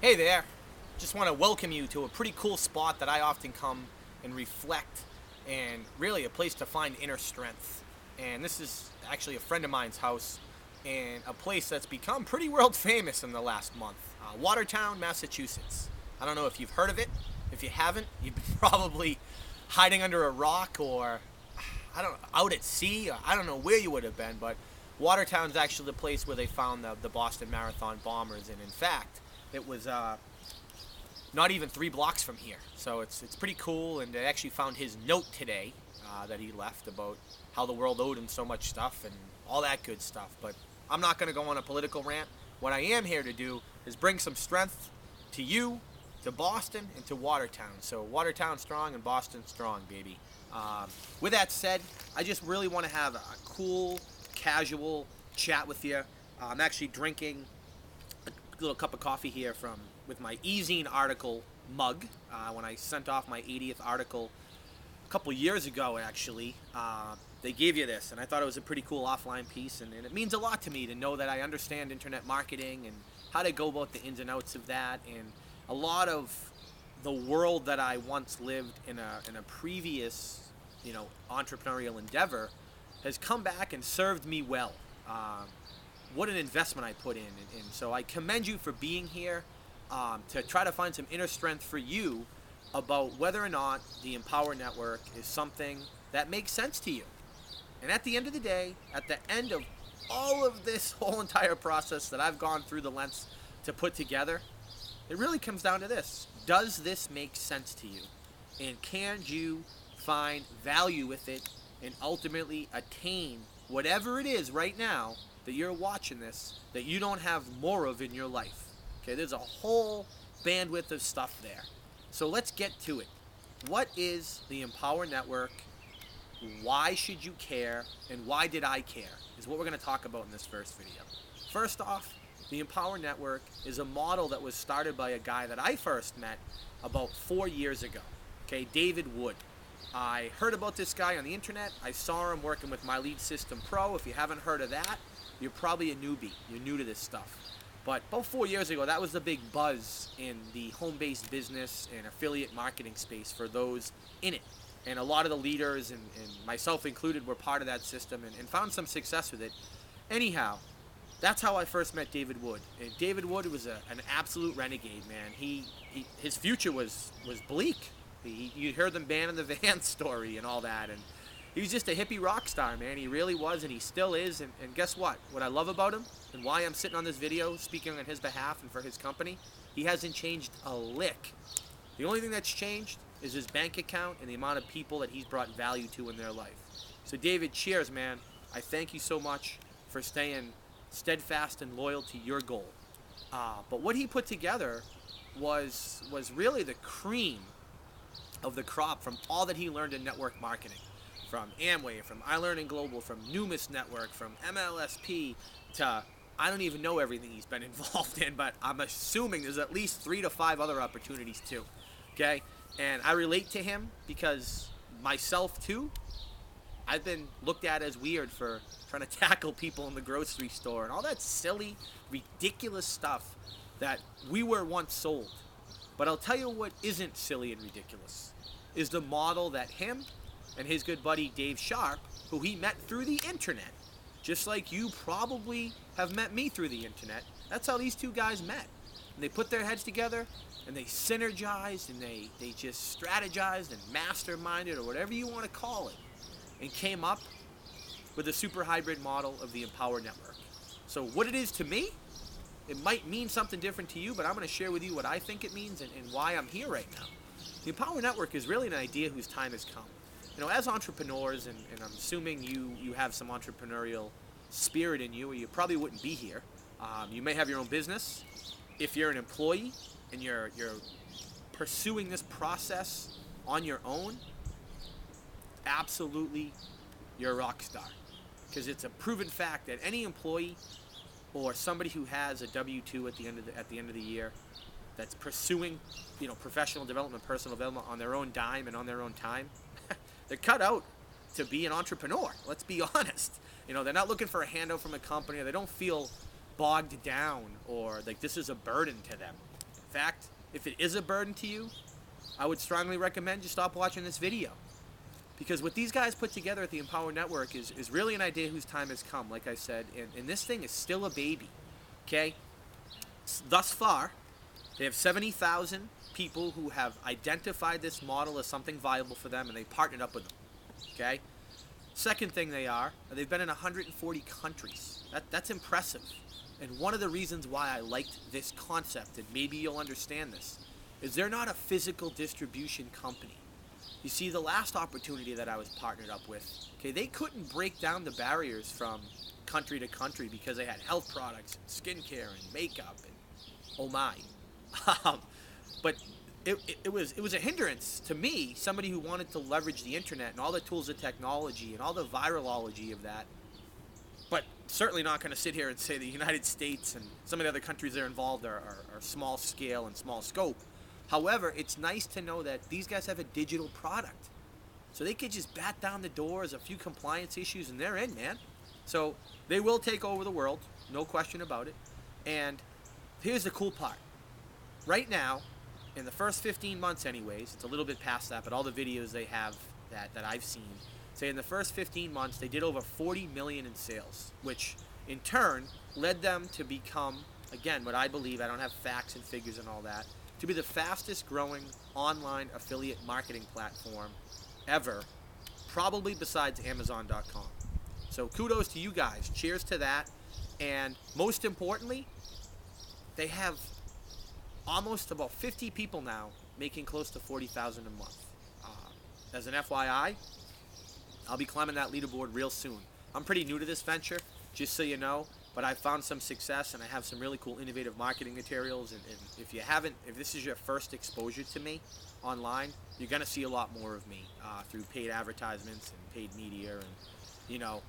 Hey there. Just want to welcome you to a pretty cool spot that I often come and reflect, and really a place to find inner strength. And this is actually a friend of mine's house, and a place that's become pretty world famous in the last month, Watertown, Massachusetts. I don't know if you've heard of it. If you haven't, you've been probably hiding under a rock, or I don't know, out at sea, or I don't know where you would have been, but Watertown's actually the place where they found the Boston Marathon bombers, and in fact, it was not even 3 blocks from here. So it's pretty cool, and they actually found his note today that he left about how the world owed him so much stuff and all that good stuff. But I'm not going to go on a political rant. What I am here to do is bring some strength to you, to Boston, and to Watertown. So Watertown strong and Boston strong, baby. With that said, I just really want to have a cool, casual chat with you. I'm actually drinking a little cup of coffee here with my e-zine article mug. When I sent off my 80th article a couple years ago, actually, they gave you this, and I thought it was a pretty cool offline piece, and it means a lot to me to know that I understand internet marketing and how to go about the ins and outs of that, and a lot of the world that I once lived in a previous, entrepreneurial endeavor has come back and served me well. What an investment I put in. And so I commend you for being here to try to find some inner strength for you about whether or not the Empower Network is something that makes sense to you. And at the end of the day, at the end of all of this whole entire process that I've gone through the lengths to put together, it really comes down to this. Does this make sense to you? And can you find value with it and ultimately attain whatever it is right now that you're watching this that you don't have more of in your life? Okay, there's a whole bandwidth of stuff there. So let's get to it. What is the Empower Network? Why should you care? And why did I care? Is what we're going to talk about in this first video. First off, the Empower Network is a model that was started by a guy that I first met about 4 years ago. Okay, David Wood. I heard about this guy on the internet. I saw him working with My Lead System Pro. If you haven't heard of that, you're probably a newbie. You're new to this stuff. But about 4 years ago, that was the big buzz in the home-based business and affiliate marketing space for those in it. And a lot of the leaders, and myself included, were part of that system and found some success with it. Anyhow, that's how I first met David Wood. And David Wood was an absolute renegade, man. His future was bleak. You heard them banning the van story and all that, and he was just a hippie rock star, man. He really was, and he still is. And guess what? What I love about him, and why I'm sitting on this video speaking on his behalf and for his company, he hasn't changed a lick. The only thing that's changed is his bank account and the amount of people that he's brought value to in their life. So David, cheers, man. I thank you so much for staying steadfast and loyal to your goal. But what he put together was really the cream of the crop from all that he learned in network marketing, from Amway, from iLearning Global, from Numis Network, from MLSP, to I don't even know everything he's been involved in, but I'm assuming there's at least 3 to 5 other opportunities too. Okay, and I relate to him because myself too, I've been looked at as weird for trying to tackle people in the grocery store and all that silly, ridiculous stuff that we were once sold. But I'll tell you what isn't silly and ridiculous is the model that him and his good buddy Dave Sharp, who he met through the internet, just like you probably have met me through the internet. That's how these two guys met. And they put their heads together and they synergized and they just strategized and masterminded, or whatever you want to call it, and came up with a super hybrid model of the Empower Network. So what it is to me, it might mean something different to you, but I'm going to share with you what I think it means and why I'm here right now. The Empower Network is really an idea whose time has come. As entrepreneurs, and I'm assuming you have some entrepreneurial spirit in you, or you probably wouldn't be here. You may have your own business. If you're an employee and you're pursuing this process on your own, absolutely, you're a rock star. Because it's a proven fact that any employee or somebody who has a W-2 at the end of the year that's pursuing, professional development, personal development on their own dime and on their own time, they're cut out to be an entrepreneur. Let's be honest. They're not looking for a handout from a company, or they don't feel bogged down or like this is a burden to them. In fact, if it is a burden to you, I would strongly recommend you stop watching this video. Because what these guys put together at the Empower Network is really an idea whose time has come, like I said, and this thing is still a baby, okay? Thus far, they have 70,000 people who have identified this model as something viable for them, and they partnered up with them, okay? Second thing they've been in 140 countries. That's impressive. And one of the reasons why I liked this concept, and maybe you'll understand this, is they're not a physical distribution company. You see, the last opportunity that I was partnered up with, okay, they couldn't break down the barriers from country to country because they had health products, and skincare, and makeup, and oh my. But it was a hindrance to me, somebody who wanted to leverage the internet and all the tools of technology and all the viralology of that. But certainly not going to sit here and say the United States and some of the other countries that are involved are small scale and small scope. However, it's nice to know that these guys have a digital product. So they could just bat down the doors, a few compliance issues, and they're in, man. So they will take over the world, no question about it. And here's the cool part. Right now, in the first 15 months anyways, it's a little bit past that, but all the videos they have that I've seen, say in the first 15 months, they did over 40 million in sales, which in turn led them to become, again, what I believe, I don't have facts and figures and all that, to be the fastest growing online affiliate marketing platform ever, probably besides Amazon.com. So kudos to you guys. Cheers to that. And most importantly, they have almost about 50 people now making close to 40,000 a month. As an FYI, I'll be climbing that leaderboard real soon. I'm pretty new to this venture, just so you know, but I've found some success and I have some really cool innovative marketing materials. And if this is your first exposure to me online, you're going to see a lot more of me through paid advertisements and paid media and, you know,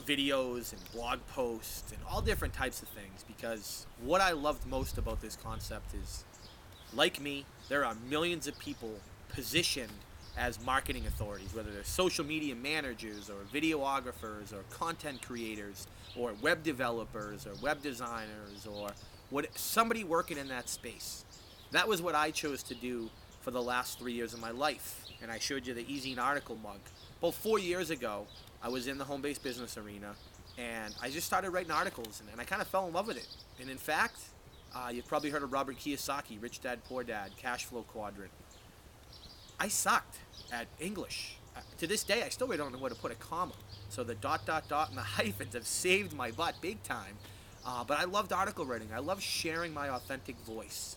videos and blog posts and all different types of things, because what I loved most about this concept is, like me, there are millions of people positioned as marketing authorities, whether they're social media managers or videographers or content creators or web developers or web designers or somebody working in that space. That was what I chose to do for the last 3 years of my life. And I showed you the Easy Article mug. About 4 years ago, I was in the home-based business arena, and I just started writing articles, and I kind of fell in love with it. And in fact, you've probably heard of Robert Kiyosaki, Rich Dad, Poor Dad, Cash Flow Quadrant. I sucked at English. To this day, I still don't know where to put a comma. So the ... and the hyphens have saved my butt big time. But I loved article writing. I love sharing my authentic voice.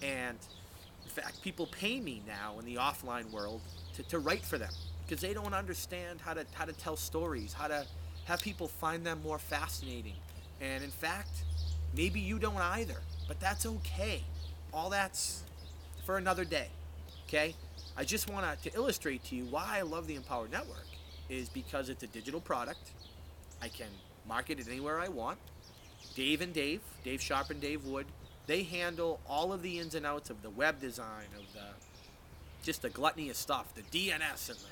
And in fact, people pay me now in the offline world to write for them, because they don't understand how to tell stories, how to have people find them more fascinating. And in fact, maybe you don't either, but that's okay. All that's for another day, okay? I just want to illustrate to you why I love the Empower Network is because it's a digital product. I can market it anywhere I want. Dave Sharp and Dave Wood, they handle all of the ins and outs of the web design, of just the gluttony of stuff, the DNS and the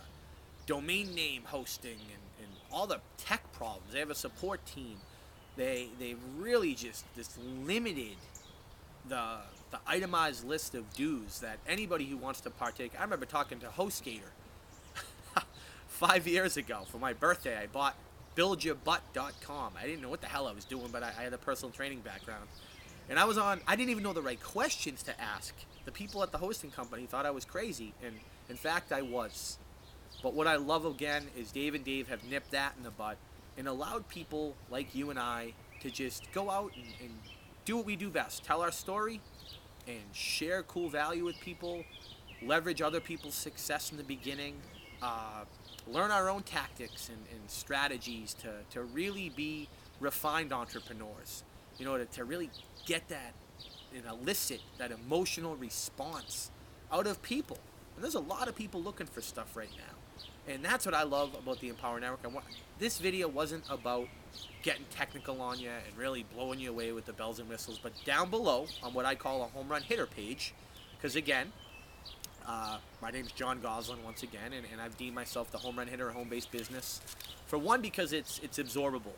domain name hosting and all the tech problems. They have a support team. They really just limited the itemized list of dues that anybody who wants to partake. I remember talking to HostGator 5 years ago for my birthday. I bought buildyourbutt.com. I didn't know what the hell I was doing, but I had a personal training background. And I didn't even know the right questions to ask. The people at the hosting company thought I was crazy, and in fact I was. But what I love again is Dave and Dave have nipped that in the bud and allowed people like you and I to just go out and do what we do best. Tell our story and share cool value with people, leverage other people's success in the beginning, learn our own tactics and strategies to really be refined entrepreneurs, you know, to really get that and elicit that emotional response out of people. And there's a lot of people looking for stuff right now. And that's what I love about the Empower Network. This video wasn't about getting technical on you and really blowing you away with the bells and whistles, but down below on what I call a home run hitter page, because again, my name's John Goslin once again, and I've deemed myself the home run hitter of home-based business. For one, because it's absorbable.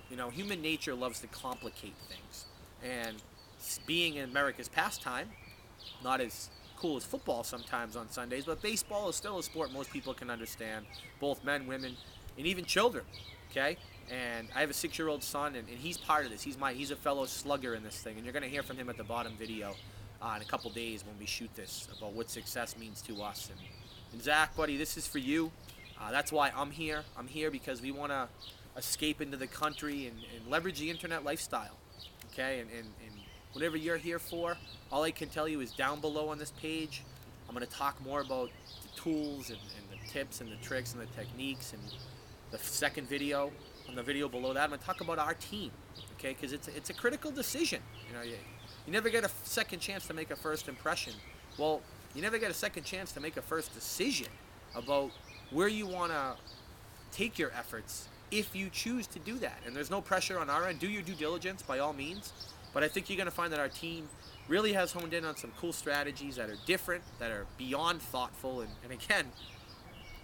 You know, human nature loves to complicate things. And being in America's pastime, not as cool as football sometimes on Sundays, but baseball is still a sport most people can understand, both men, women, and even children. Okay, and I have a 6-year-old son, and he's part of this. He's a fellow slugger in this thing, and you're gonna hear from him at the bottom video in a couple days when we shoot this about what success means to us. And Zach, buddy, this is for you. That's why I'm here. I'm here because we want to escape into the country and leverage the internet lifestyle. Okay, and whatever you're here for, all I can tell you is down below on this page, I'm going to talk more about the tools and the tips and the tricks and the techniques. And the second video, on the video below that, I'm going to talk about our team. Okay, because it's a critical decision. You never get a second chance to make a first impression. Well, you never get a second chance to make a first decision about where you want to take your efforts if you choose to do that. And there's no pressure on our end. Do your due diligence by all means. But I think you're going to find that our team really has honed in on some cool strategies that are different, that are beyond thoughtful. And again,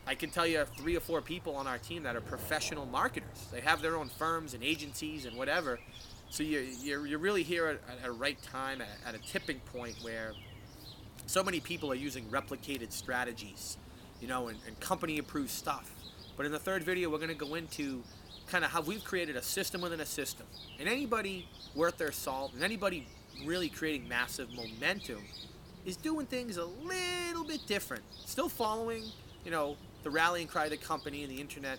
I can tell you 3 or 4 people on our team that are professional marketers. They have their own firms and agencies and whatever. So you're really here at a right time, at a tipping point where so many people are using replicated strategies, and company-approved stuff. But in the third video, we're going to go into kind of how we've created a system within a system. And anybody worth their salt, and anybody really creating massive momentum, is doing things a little bit different. Still following, the rallying cry of the company and the internet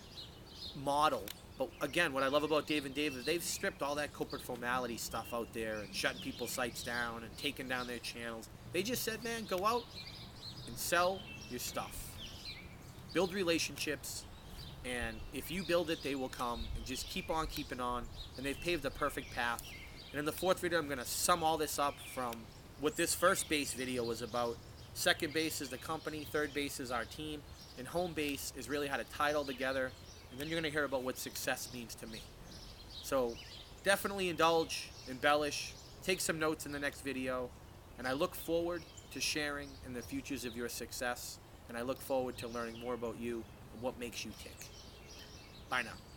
model. But again, what I love about Dave and Dave is they've stripped all that corporate formality stuff out there and shutting people's sites down and taking down their channels. They just said, man, go out and sell your stuff. Build relationships, and if you build it, they will come, and just keep on keeping on. And they've paved the perfect path. And in the fourth video, I'm going to sum all this up from what this first base video was about. Second base is the company, third base is our team, and home base is really how to tie it all together. And then you're going to hear about what success means to me. So definitely indulge, embellish, take some notes in the next video. And I look forward to sharing in the futures of your success. And I look forward to learning more about you and what makes you tick. Bye now.